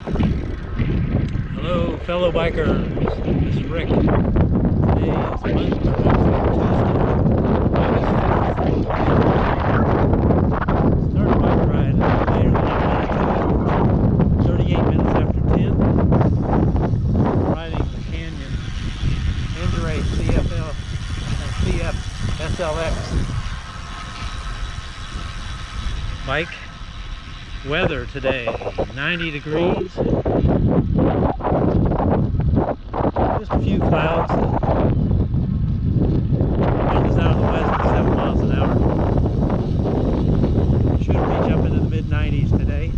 Hello, fellow bikers. This is Rick. Today is Tuesday, August 4th. Started a bike ride a little later than I wanted to. 38 minutes after 10. Riding the Canyon Endure CFL and CF SLX bike. Weather today, 90 degrees. Just a few clouds. Wind is out of the west at 7 miles an hour. Should reach up into the mid-90s today.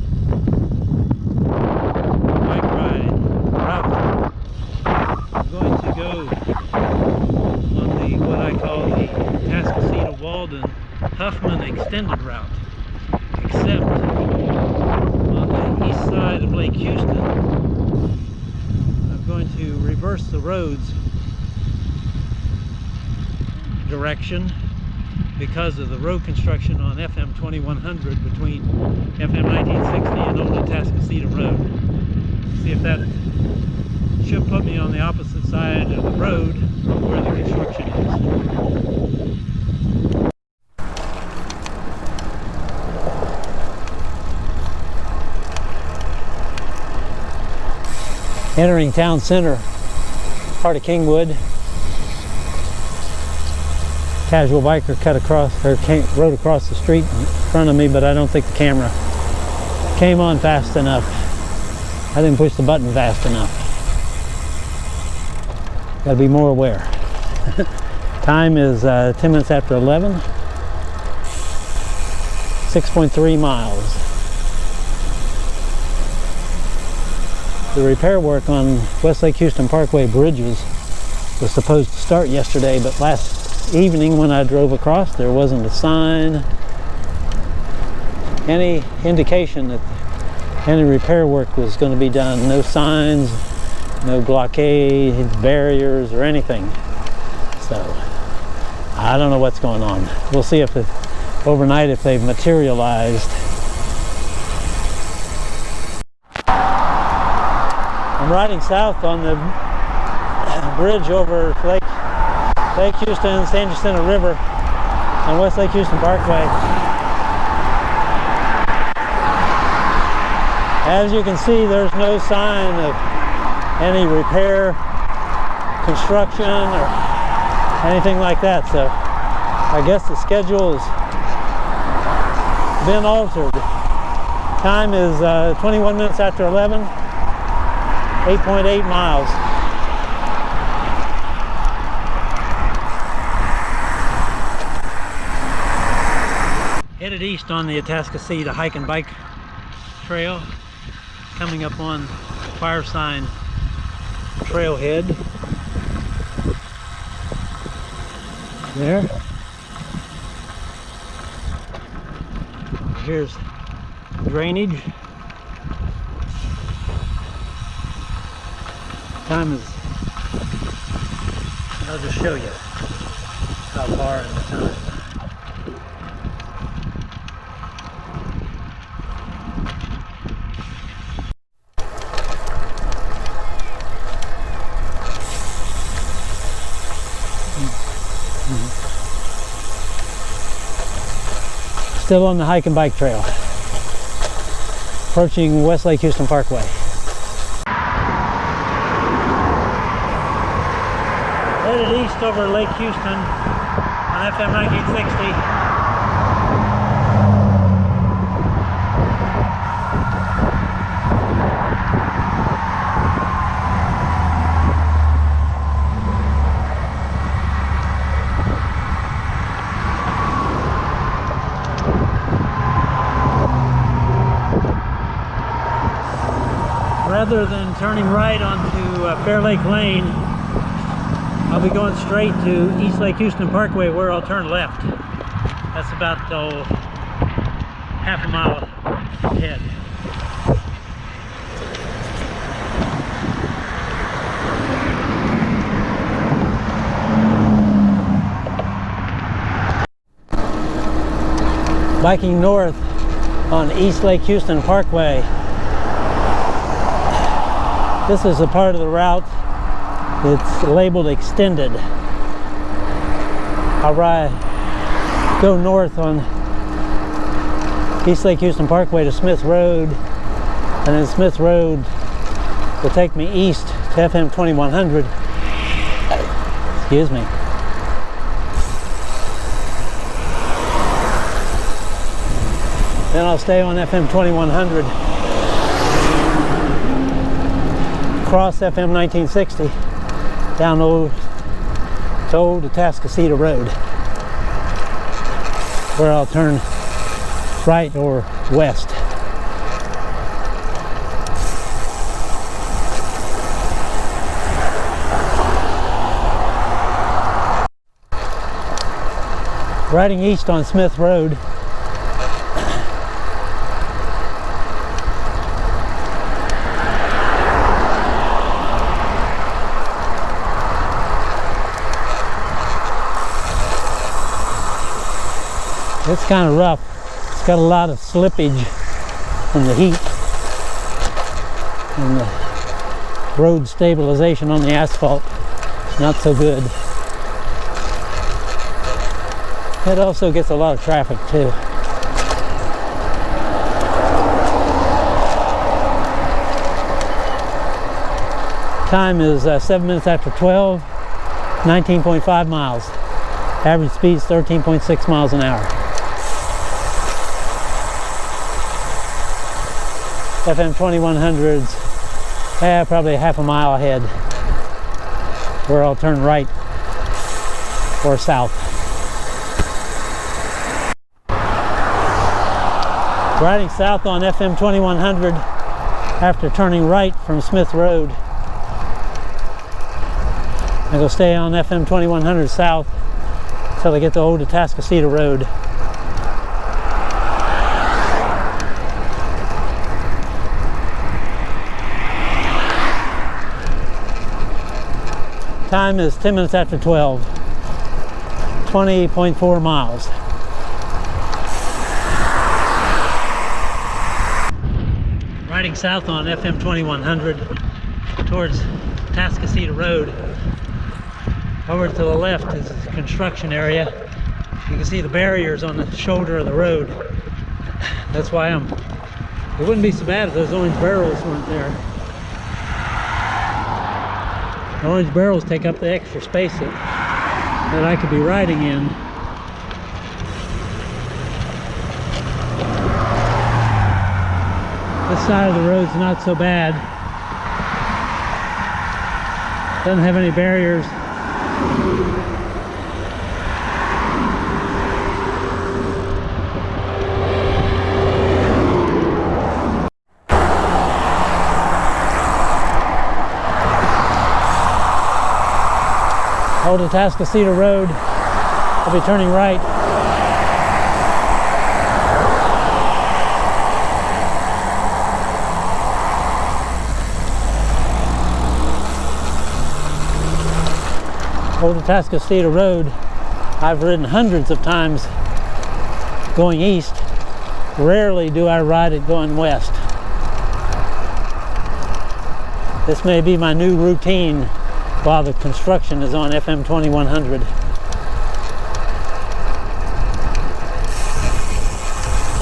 Bike ride route. I'm going to go on the what I call the Tascasita-Walden Huffman extended route, except on the east side of Lake Houston. I'm going to reverse the road's direction because of the road construction on FM 2100 between FM 1960 and Old Tascasita Road. See if that should put me on the opposite side of the road where the construction is. Entering town center, part of Kingwood. Casual biker cut across, or rode across the street in front of me, but I don't think the camera came on fast enough. I didn't push the button fast enough. Got to be more aware. Time is 10 minutes after 11. 6.3 miles. The repair work on West Lake Houston Parkway bridges was supposed to start yesterday, but last evening when I drove across, there wasn't a sign, any indication that any repair work was going to be done. No signs, no blockade, barriers, or anything. So I don't know what's going on. We'll see if overnight if they've materialized. I'm riding south on the bridge over Lake Houston, San Jacinto River on West Lake Houston Parkway. As you can see, there's no sign of any repair, construction, or anything like that. So I guess the schedule's been altered. Time is 21 minutes after 11. 8.8 miles. Headed east on the Atascocita hike and bike trail, coming up on Fire Sign trailhead. There. Here's drainage. Time is, I'll just show you how far in the time. Still on the hike and bike trail, approaching West Lake Houston Parkway. Headed east over Lake Houston on FM 1960. Rather than turning right onto Fair Lake Lane, I'll be going straight to East Lake Houston Parkway, where I'll turn left. That's about half a mile ahead. Biking north on East Lake Houston Parkway. This is a part of the route that's labeled extended. I'll go north on East Lake Houston Parkway to Smith Road, and then Smith Road will take me east to FM 2100. Excuse me. Then I'll stay on FM 2100, cross FM 1960, down to Old Atascocita Road, where I'll turn right or west. Riding east on Smith Road, it's kind of rough. It's got a lot of slippage from the heat and the road stabilization on the asphalt. Not so good. It also gets a lot of traffic too. Time is 7 minutes after 12, 19.5 miles. Average speed is 13.6 miles an hour. FM 2100's probably half a mile ahead, where I'll turn right or south. Riding south on FM 2100 after turning right from Smith Road. I'm going to stay on FM 2100 south until I get to Old Atascocita Road. Time is 10 minutes after 12, 20.4 miles. Riding south on FM 2100 towards Atascocita Road. Over to the left is the construction area. You can see the barriers on the shoulder of the road. That's why it wouldn't be so bad if those orange barrels weren't there. The orange barrels take up the extra space that I could be riding in. This side of the road's not so bad. Doesn't have any barriers. Old Atascocita Road. I'll be turning right. Old Atascocita Road, I've ridden hundreds of times going east. Rarely do I ride it going west. This may be my new routine while the construction is on FM 2100.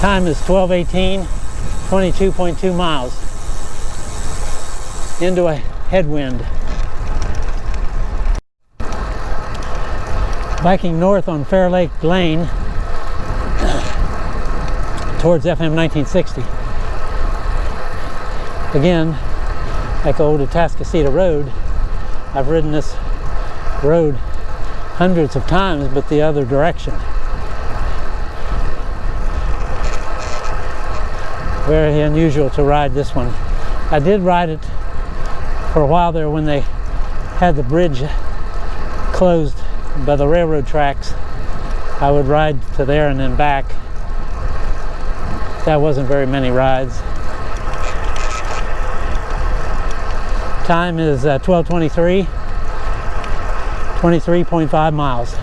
Time is 12:18, 22.2 miles. Into a headwind. Biking north on Fair Lake Lane towards FM 1960. Again, like Old Atascocita Road, I've ridden this road hundreds of times, but the other direction. Very unusual to ride this one. I did ride it for a while there when they had the bridge closed by the railroad tracks. I would ride to there and then back. That wasn't very many rides. Time is 12:23, 23.5 miles.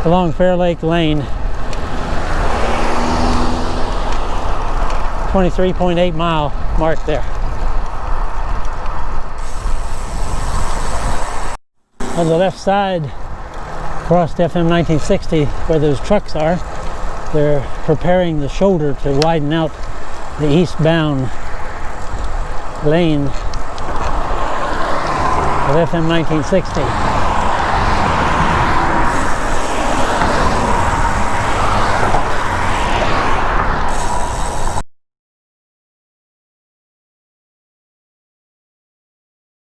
along Fair Lake Lane. 23.8 mile mark there. On the left side, across FM 1960, where those trucks are, they're preparing the shoulder to widen out the eastbound lane of FM 1960.